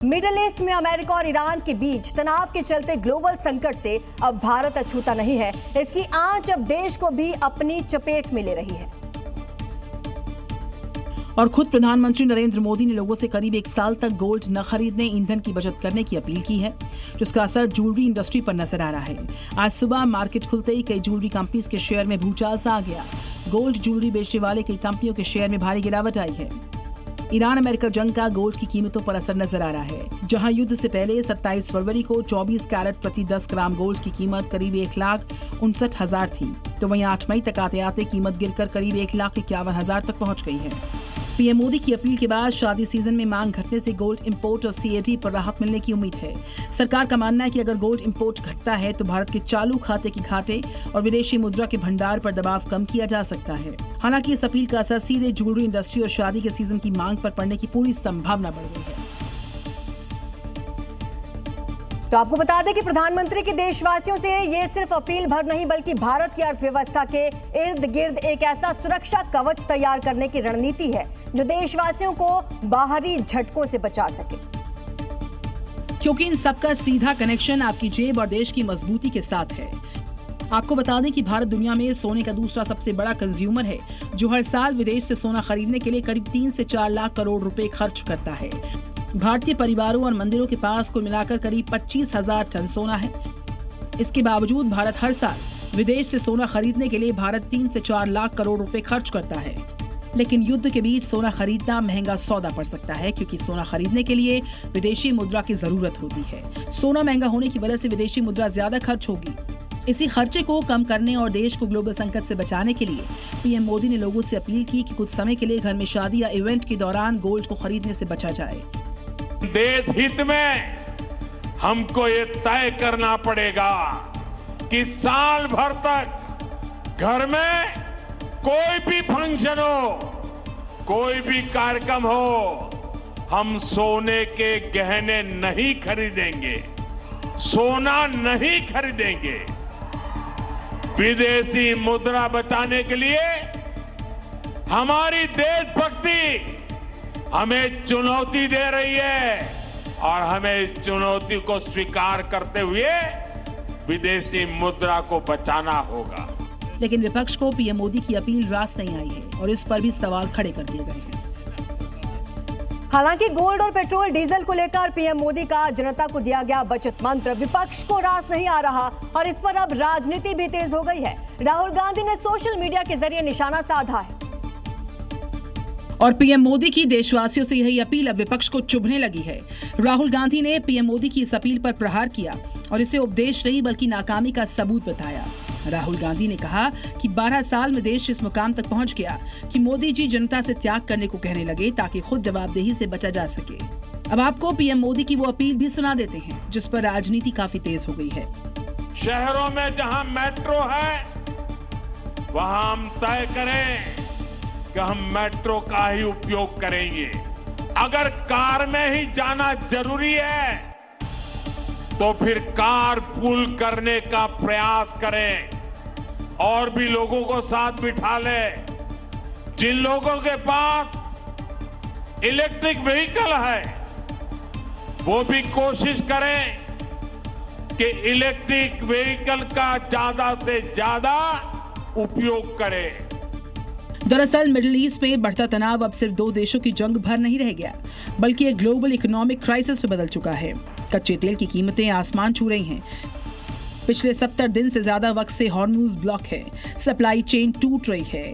Middle east में America और Iran के बीच तनाव के चलते ग्लोबल संकट से अब भारत अछूता नहीं है। इसकी आंच अब देश को भी अपनी चपेट में ले रही है। और खुद प्रधानमंत्री नरेंद्र मोदी ने लोगों से करीब 1 साल तक गोल्ड न खरीदने, ईंधन की बचत करने की अपील की है, जिसका असर ज्वेलरी इंडस्ट्री पर नजर आ रहा है। आज सुबह मार्केट खुलते ही कई ज्वेलरी कंपनीज के शेयर में भूचाल सा आ गया। गोल्ड ज्वेलरी बेचने वाले कई कंपनियों के शेयर में भारी गिरावट आई है। ईरान अमेरिका जंग का गोल्ड की कीमतों पर असर नजर आ रहा है। जहां युद्ध से पहले 27 फरवरी को 24 कैरेट प्रति 10 ग्राम गोल्ड की कीमत करीब 1,59,000 थी, तो वहीं 8 मई तक आते आते कीमत गिरकर करीब 1,51,000 तक पहुंच गई है। पीएम मोदी की अपील के बाद शादी सीजन में मांग घटने से गोल्ड इंपोर्ट और सीएटी पर राहत मिलने की उम्मीद है। सरकार का मानना है कि अगर गोल्ड इंपोर्ट घटता है तो भारत के चालू खाते की घाटे और विदेशी मुद्रा के भंडार पर दबाव कम किया जा सकता है। हालांकि इस अपील का असर सीधे ज्वेलरी इंडस्ट्री और शादी के सीजन की मांग पर पड़ने की पूरी संभावना बढ़ गई है। तो आपको बता दें कि प्रधानमंत्री की देशवासियों से ये सिर्फ अपील भर नहीं बल्कि भारत की अर्थव्यवस्था के इर्द गिर्द एक ऐसा सुरक्षा कवच तैयार करने की रणनीति है जो देशवासियों को बाहरी झटकों से बचा सके। क्योंकि इन सबका सीधा कनेक्शन आपकी जेब और देश की मजबूती के साथ है। आपको बता दें कि भारत दुनिया में सोने का दूसरा सबसे बड़ा कंज्यूमर है, जो हर साल विदेश से सोना खरीदने के लिए करीब 3 से 4 लाख करोड़ रुपए खर्च करता है। भारतीय परिवारों और मंदिरों के पास कुल मिलाकर करीब 25,000 टन सोना है। इसके बावजूद भारत हर साल विदेश से सोना खरीदने के लिए 3 से 4 लाख करोड़ रुपए खर्च करता है। लेकिन युद्ध के बीच सोना खरीदना महंगा सौदा पड़ सकता है, क्योंकि सोना खरीदने के लिए विदेशी मुद्रा की जरूरत होती है। सोना महंगा होने की वजह से विदेशी मुद्रा ज्यादा खर्च होगी। इसी खर्चे को कम करने और देश को ग्लोबल संकट से बचाने के लिए पीएम मोदी ने लोगों से अपील की कि कुछ समय के लिए घर में शादी या इवेंट के दौरान गोल्ड को खरीदने से बचा जाए। देश हित में हमको ये तय करना पड़ेगा कि साल भर तक घर में कोई भी फंक्शन हो, कोई भी कार्यक्रम हो, हम सोने के गहने नहीं खरीदेंगे, सोना नहीं खरीदेंगे। विदेशी मुद्रा बचाने के लिए हमारी देशभक्ति हमें चुनौती दे रही है और हमें इस चुनौती को स्वीकार करते हुए विदेशी मुद्रा को बचाना होगा। लेकिन विपक्ष को पीएम मोदी की अपील रास नहीं आई है और इस पर भी सवाल खड़े कर दिए गए हैं। हालांकि गोल्ड और पेट्रोल डीजल को लेकर पीएम मोदी का जनता को दिया गया बचत मंत्र विपक्ष को रास नहीं आ रहा और इस पर अब राजनीति भी तेज हो गई है। राहुल गांधी ने सोशल मीडिया के जरिए निशाना साधा है और पीएम मोदी की देशवासियों से यही अपील अब विपक्ष को चुभने लगी है। राहुल गांधी ने पीएम मोदी की इस अपील पर प्रहार किया और इसे उपदेश नहीं बल्कि नाकामी का सबूत बताया। राहुल गांधी ने कहा कि 12 साल में देश इस मुकाम तक पहुंच गया कि मोदी जी जनता से त्याग करने को कहने लगे ताकि खुद जवाबदेही से बचा जा सके। अब आपको पीएम मोदी की वो अपील भी सुना देते हैं जिस पर राजनीति काफी तेज हो गई है। शहरों में जहां मेट्रो है वहां हम तय करें कि हम मेट्रो का ही उपयोग करेंगे। अगर कार में ही जाना जरूरी है तो फिर कार पूल करने का प्रयास करें और भी लोगों को साथ बिठा लें। जिन लोगों के पास इलेक्ट्रिक व्हीकल है वो भी कोशिश करें कि इलेक्ट्रिक व्हीकल का ज्यादा से ज्यादा उपयोग करें। दरअसल मिडिल ईस्ट में बढ़ता तनाव अब सिर्फ 2 देशों की जंग भर नहीं रह गया, बल्कि एक ग्लोबल इकोनॉमिक क्राइसिस में बदल चुका है। कच्चे तेल की कीमतें आसमान छू रही हैं। पिछले 70 दिन से ज्यादा वक्त से हॉर्मुज़ ब्लॉक है, सप्लाई चेन टूट रही है।